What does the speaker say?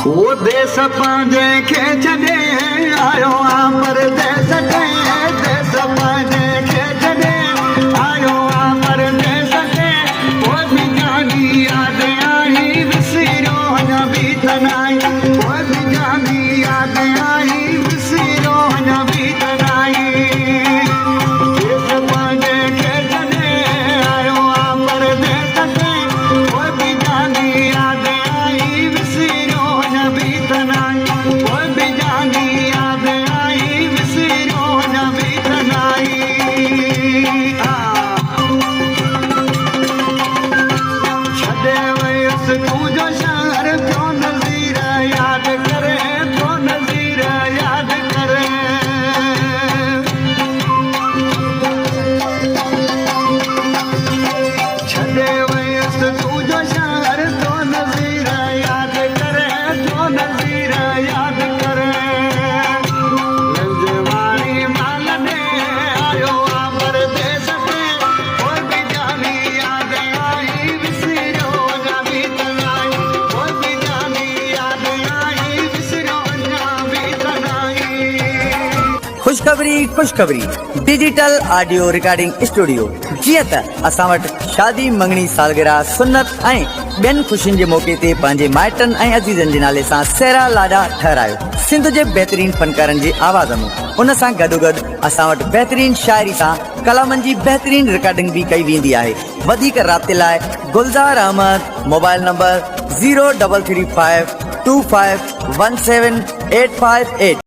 वो देश पांजे खे छॾे आयो आ परदेस ते, देश पांजे खे छॾे आयो आ परदेस ते। वो भी जानी याद आई विसरियो अञा बि त नाई, वो भी जानी याद आई विसरियो अञा बि त नाई। देश पांजे खे छॾे आयो आ परदेस ते, वो भी जानी याद आई विसरियो अञा बि त नाई, वो भी जानी याद आई विसरियो अञा बि त नाई। छॾे वयुसि तुंहिंजो शहर पियो नज़ीर यादि करे, पियो नज़ीर यादि करे। छॾे वयुसि तुंहिंजो शहर पियो नज़ीर यादि करे, पियो नज़ीर यादि करे। लंजवाणी माल ने आयो आ परदेस ते, वो भी जानी याद आई विसरियो अञा बि त नाई, वो भी जानी याद आई विसरियो अञा बि त नाई। खुशखबरी डिजिटल ऑडियो रिकॉर्डिंग स्टूडियो। जीअं त असां वटि शादी, मंगणी, सालगिरह, सुन्नत ऐं ॿियनि ख़ुशियुनि जे मौक़े ते पंहिंजे माइटनि ऐं अज़ीज़नि जे नाले सां सेरा लाॾा ठहिरायो सिंध जे बहितरीन फनकारनि जे आवाज़ में। उन सां गॾोगॾु असां वटि बहितरीन शाइरी सां कलामनि जी बहितरीन रिकॉर्डिंग बि कई वेंदी आहे। वधीक राब्ते लाइ गुलज़ार अहमद, मोबाइल नंबर 033525178588।